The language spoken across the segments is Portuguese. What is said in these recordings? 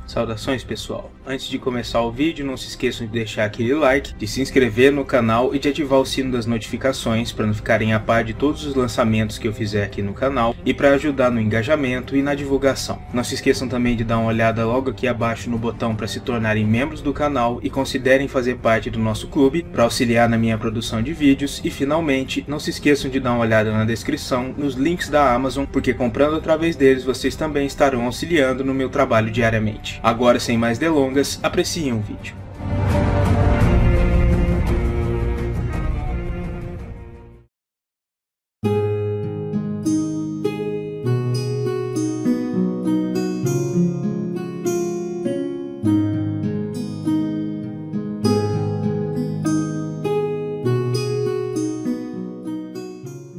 Saudações pessoal, antes de começar o vídeo não se esqueçam de deixar aquele like, de se inscrever no canal e de ativar o sino das notificações para não ficarem a par de todos os lançamentos que eu fizer aqui no canal e para ajudar no engajamento e na divulgação. Não se esqueçam também de dar uma olhada logo aqui abaixo no botão para se tornarem membros do canal e considerem fazer parte do nosso clube para auxiliar na minha produção de vídeos e finalmente não se esqueçam de dar uma olhada na descrição nos links da Amazon, porque comprando através deles vocês também estarão auxiliando no meu trabalho diariamente. Agora, sem mais delongas, apreciem o vídeo.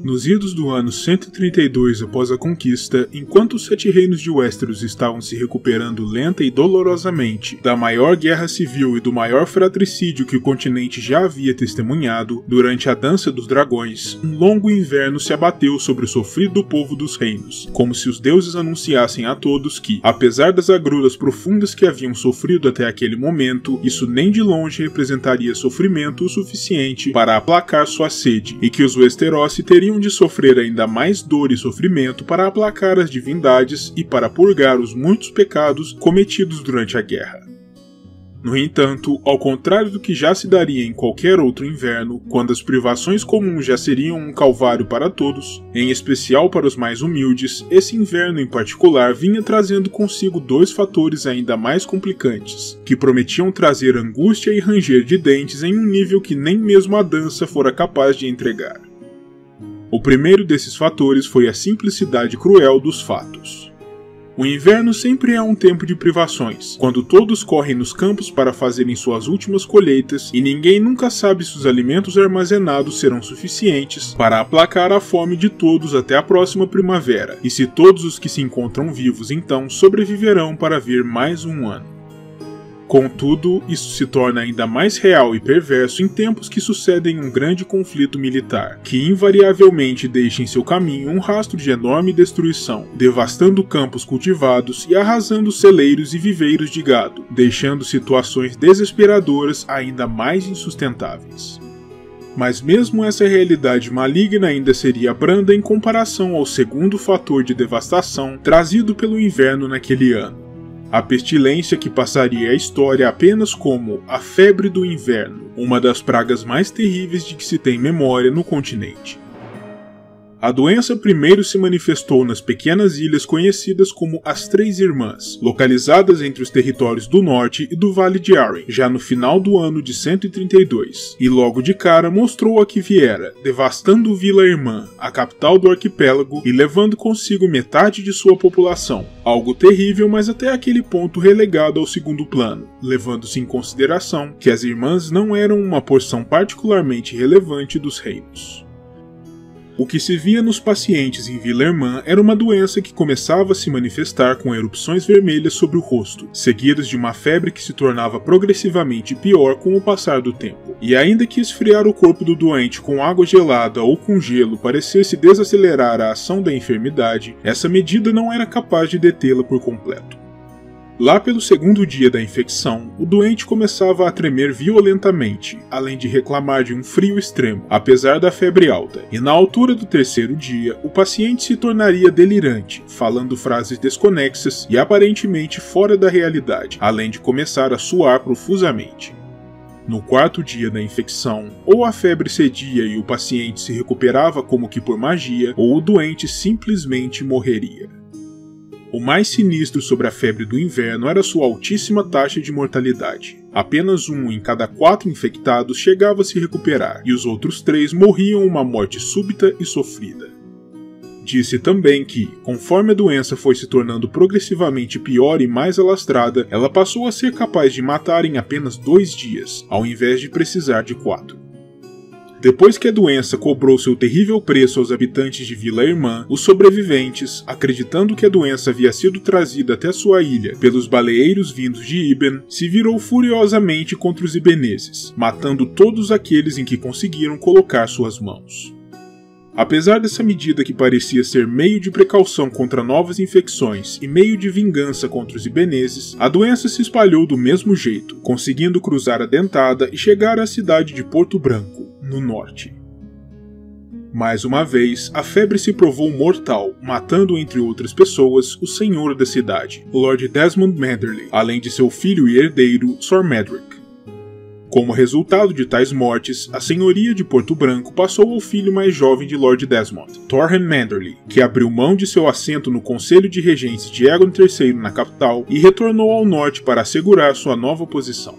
Nos idos do ano 132 após a conquista, enquanto os 7 reinos de Westeros estavam se recuperando lenta e dolorosamente da maior guerra civil e do maior fratricídio que o continente já havia testemunhado, durante a Dança dos Dragões, um longo inverno se abateu sobre o sofrido povo dos reinos, como se os deuses anunciassem a todos que, apesar das agruras profundas que haviam sofrido até aquele momento, isso nem de longe representaria sofrimento o suficiente para aplacar sua sede, e que os Westerosi teriam de sofrer ainda mais dor e sofrimento para aplacar as divindades e para purgar os muitos pecados cometidos durante a guerra. No entanto, ao contrário do que já se daria em qualquer outro inverno, quando as privações comuns já seriam um calvário para todos, em especial para os mais humildes, esse inverno em particular vinha trazendo consigo 2 fatores ainda mais complicantes, que prometiam trazer angústia e ranger de dentes em um nível que nem mesmo a dança fora capaz de entregar. O primeiro desses fatores foi a simplicidade cruel dos fatos. O inverno sempre é um tempo de privações, quando todos correm nos campos para fazerem suas últimas colheitas e ninguém nunca sabe se os alimentos armazenados serão suficientes para aplacar a fome de todos até a próxima primavera, e se todos os que se encontram vivos então sobreviverão para ver mais um ano. Contudo, isso se torna ainda mais real e perverso em tempos que sucedem um grande conflito militar, que invariavelmente deixa em seu caminho um rastro de enorme destruição, devastando campos cultivados e arrasando celeiros e viveiros de gado, deixando situações desesperadoras ainda mais insustentáveis. Mas mesmo essa realidade maligna ainda seria branda em comparação ao segundo fator de devastação trazido pelo inverno naquele ano. A pestilência que passaria a história apenas como a febre do inverno, uma das pragas mais terríveis de que se tem memória no continente. A doença primeiro se manifestou nas pequenas ilhas conhecidas como as Três Irmãs, localizadas entre os territórios do norte e do Vale de Arryn, já no final do ano de 132, e logo de cara mostrou a que viera, devastando Vila Irmã, a capital do arquipélago, e levando consigo metade de sua população, algo terrível, mas até aquele ponto relegado ao segundo plano, levando-se em consideração que as Irmãs não eram uma porção particularmente relevante dos reinos. O que se via nos pacientes em Vila Irmã era uma doença que começava a se manifestar com erupções vermelhas sobre o rosto, seguidas de uma febre que se tornava progressivamente pior com o passar do tempo. E ainda que esfriar o corpo do doente com água gelada ou com gelo parecesse desacelerar a ação da enfermidade, essa medida não era capaz de detê-la por completo. Lá pelo segundo dia da infecção, o doente começava a tremer violentamente, além de reclamar de um frio extremo, apesar da febre alta, e na altura do terceiro dia, o paciente se tornaria delirante, falando frases desconexas e aparentemente fora da realidade, além de começar a suar profusamente. No quarto dia da infecção, ou a febre cedia e o paciente se recuperava como que por magia, ou o doente simplesmente morreria. O mais sinistro sobre a febre do inverno era sua altíssima taxa de mortalidade. Apenas 1 em cada 4 infectados chegava a se recuperar, e os outros 3 morriam uma morte súbita e sofrida. Disse também que, conforme a doença foi se tornando progressivamente pior e mais alastrada, ela passou a ser capaz de matar em apenas 2 dias, ao invés de precisar de 4. Depois que a doença cobrou seu terrível preço aos habitantes de Vila Irmã, os sobreviventes, acreditando que a doença havia sido trazida até sua ilha pelos baleeiros vindos de Iben, se virou furiosamente contra os ibeneses, matando todos aqueles em que conseguiram colocar suas mãos. Apesar dessa medida que parecia ser meio de precaução contra novas infecções e meio de vingança contra os ibeneses, a doença se espalhou do mesmo jeito, conseguindo cruzar a Dentada e chegar à cidade de Porto Branco, no norte. Mais uma vez, a febre se provou mortal, matando entre outras pessoas o senhor da cidade, Lord Desmond Manderley, além de seu filho e herdeiro, Sir Medric. Como resultado de tais mortes, a senhoria de Porto Branco passou ao filho mais jovem de Lord Desmond, Torren Manderley, que abriu mão de seu assento no Conselho de Regência de Aegon III na capital e retornou ao norte para assegurar sua nova posição.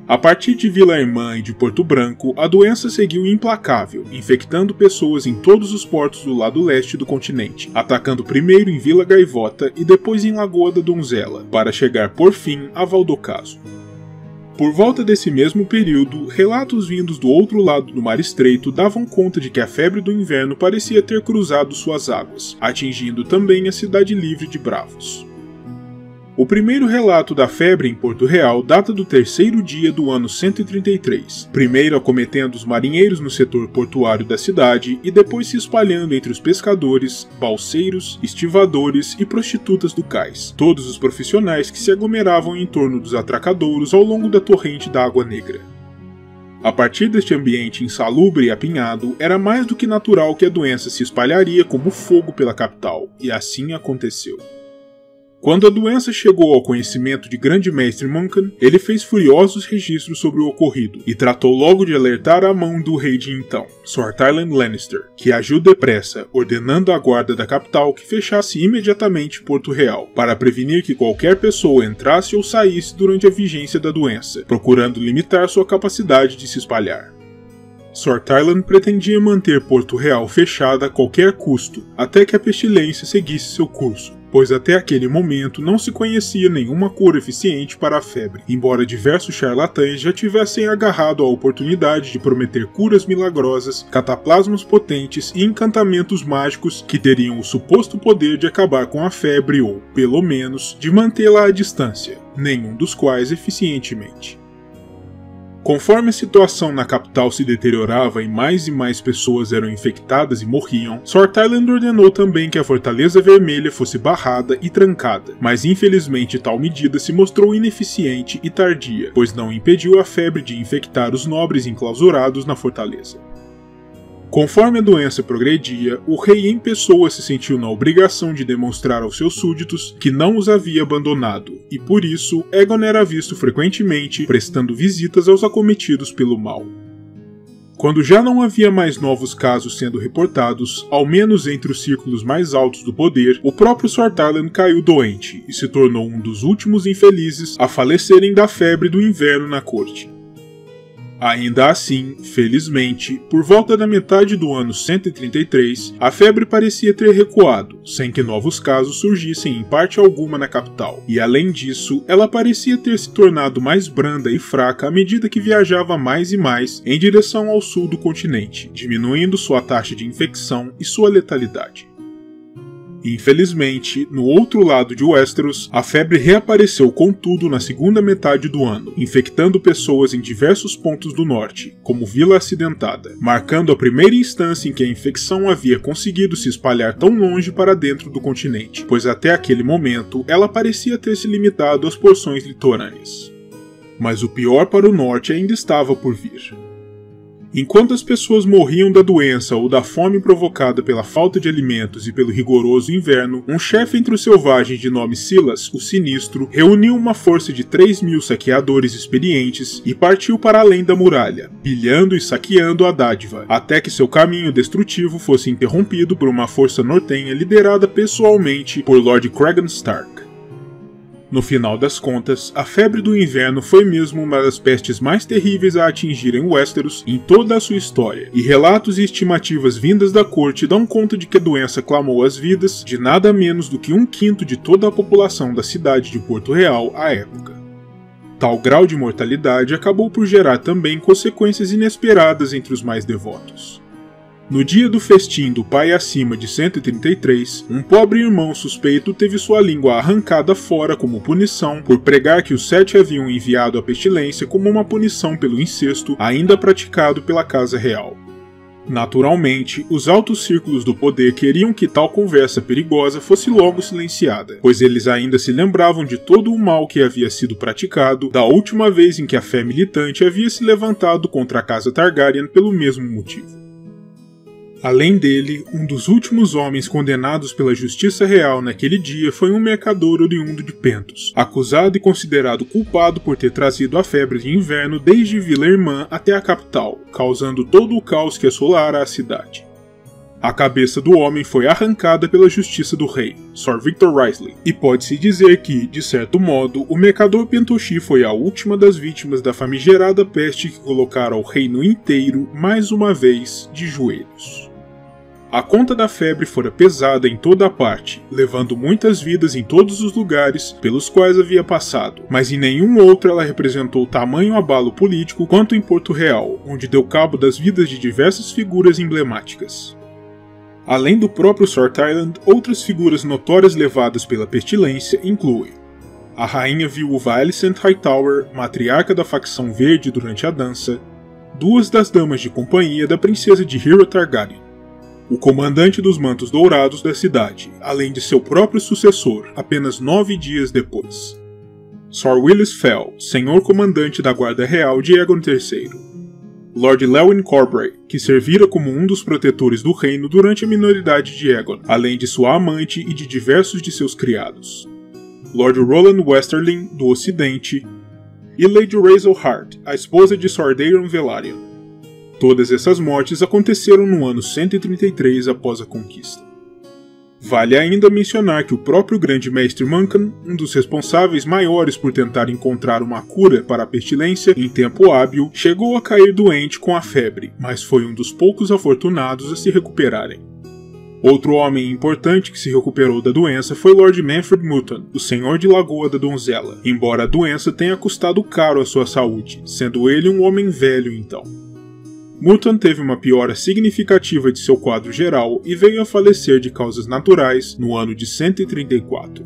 A partir de Vila Irmã e de Porto Branco, a doença seguiu implacável, infectando pessoas em todos os portos do lado leste do continente, atacando primeiro em Vila Gaivota e depois em Lagoa da Donzela, para chegar por fim a Valdocaso. Por volta desse mesmo período, relatos vindos do outro lado do Mar Estreito davam conta de que a febre do inverno parecia ter cruzado suas águas, atingindo também a cidade livre de Bravos. O primeiro relato da febre em Porto Real data do terceiro dia do ano 133, primeiro acometendo os marinheiros no setor portuário da cidade e depois se espalhando entre os pescadores, balseiros, estivadores e prostitutas do cais, todos os profissionais que se aglomeravam em torno dos atracadouros ao longo da torrente da Água Negra. A partir deste ambiente insalubre e apinhado, era mais do que natural que a doença se espalharia como fogo pela capital, e assim aconteceu. Quando a doença chegou ao conhecimento de Grande-Mestre Muncan, ele fez furiosos registros sobre o ocorrido e tratou logo de alertar a mão do rei de então, Sir Tywin Lannister, que agiu depressa, ordenando à guarda da capital que fechasse imediatamente Porto Real, para prevenir que qualquer pessoa entrasse ou saísse durante a vigência da doença, procurando limitar sua capacidade de se espalhar. Sir Tywin pretendia manter Porto Real fechada a qualquer custo, até que a pestilência seguisse seu curso, pois até aquele momento não se conhecia nenhuma cura eficiente para a febre, embora diversos charlatães já tivessem agarrado a oportunidade de prometer curas milagrosas, cataplasmas potentes e encantamentos mágicos que teriam o suposto poder de acabar com a febre ou, pelo menos, de mantê-la à distância, nenhum dos quais eficientemente. Conforme a situação na capital se deteriorava e mais pessoas eram infectadas e morriam, Sir Tywin ordenou também que a Fortaleza Vermelha fosse barrada e trancada, mas infelizmente tal medida se mostrou ineficiente e tardia, pois não impediu a febre de infectar os nobres enclausurados na fortaleza. Conforme a doença progredia, o rei em pessoa se sentiu na obrigação de demonstrar aos seus súditos que não os havia abandonado, e por isso Aegon era visto frequentemente prestando visitas aos acometidos pelo mal. Quando já não havia mais novos casos sendo reportados, ao menos entre os círculos mais altos do poder, o próprio Sir Tywin caiu doente e se tornou um dos últimos infelizes a falecerem da febre do inverno na corte. Ainda assim, felizmente, por volta da metade do ano 133, a febre parecia ter recuado, sem que novos casos surgissem em parte alguma na capital, e além disso, ela parecia ter se tornado mais branda e fraca à medida que viajava mais e mais em direção ao sul do continente, diminuindo sua taxa de infecção e sua letalidade. Infelizmente, no outro lado de Westeros, a febre reapareceu contudo na segunda metade do ano, infectando pessoas em diversos pontos do norte, como Vila Acidentada, marcando a primeira instância em que a infecção havia conseguido se espalhar tão longe para dentro do continente, pois até aquele momento ela parecia ter se limitado às porções litorâneas. Mas o pior para o norte ainda estava por vir. Enquanto as pessoas morriam da doença ou da fome provocada pela falta de alimentos e pelo rigoroso inverno, um chefe entre os selvagens de nome Silas, o Sinistro, reuniu uma força de 3.000 saqueadores experientes e partiu para além da muralha, pilhando e saqueando a dádiva, até que seu caminho destrutivo fosse interrompido por uma força nortenha liderada pessoalmente por Lord Cregan Stark. No final das contas, a febre do inverno foi mesmo uma das pestes mais terríveis a atingirem Westeros em toda a sua história, e relatos e estimativas vindas da corte dão conta de que a doença clamou as vidas de nada menos do que 1/5 de toda a população da cidade de Porto Real à época. Tal grau de mortalidade acabou por gerar também consequências inesperadas entre os mais devotos. No dia do festim do pai acima de 133, um pobre irmão suspeito teve sua língua arrancada fora como punição por pregar que os 7 haviam enviado a pestilência como uma punição pelo incesto ainda praticado pela casa real. Naturalmente, os altos círculos do poder queriam que tal conversa perigosa fosse logo silenciada, pois eles ainda se lembravam de todo o mal que havia sido praticado da última vez em que a fé militante havia se levantado contra a casa Targaryen pelo mesmo motivo. Além dele, um dos últimos homens condenados pela justiça real naquele dia foi um mercador oriundo de Pentos, acusado e considerado culpado por ter trazido a febre de inverno desde Vila Irmã até a capital, causando todo o caos que assolara a cidade. A cabeça do homem foi arrancada pela justiça do rei, Sir Victor Wrisley, e pode-se dizer que, de certo modo, o mercador Pentoshi foi a última das vítimas da famigerada peste que colocara o reino inteiro, mais uma vez, de joelhos. A conta da febre fora pesada em toda a parte, levando muitas vidas em todos os lugares pelos quais havia passado, mas em nenhum outro ela representou tamanho abalo político quanto em Porto Real, onde deu cabo das vidas de diversas figuras emblemáticas. Além do próprio Sword Island, outras figuras notórias levadas pela pestilência incluem a rainha viúva Alicent Hightower, matriarca da facção verde durante a dança, duas das damas de companhia da princesa de Hero Targaryen, o comandante dos Mantos Dourados da cidade, além de seu próprio sucessor, apenas 9 dias depois. Sir Willis Fell, senhor comandante da Guarda Real de Aegon III. Lord Lewin Corbray, que servira como um dos protetores do reino durante a minoridade de Aegon, além de sua amante e de diversos de seus criados. Lord Roland Westerling, do Ocidente, e Lady Razel Hart, a esposa de Sir Daeron Velaryon. Todas essas mortes aconteceram no ano 133 após a conquista. Vale ainda mencionar que o próprio Grande Mestre Mancan, um dos responsáveis maiores por tentar encontrar uma cura para a pestilência em tempo hábil, chegou a cair doente com a febre, mas foi um dos poucos afortunados a se recuperarem. Outro homem importante que se recuperou da doença foi Lord Manfred Mutton, o Senhor de Lagoa da Donzela, embora a doença tenha custado caro à sua saúde, sendo ele um homem velho então. Mutton teve uma piora significativa de seu quadro geral e veio a falecer de causas naturais no ano de 134.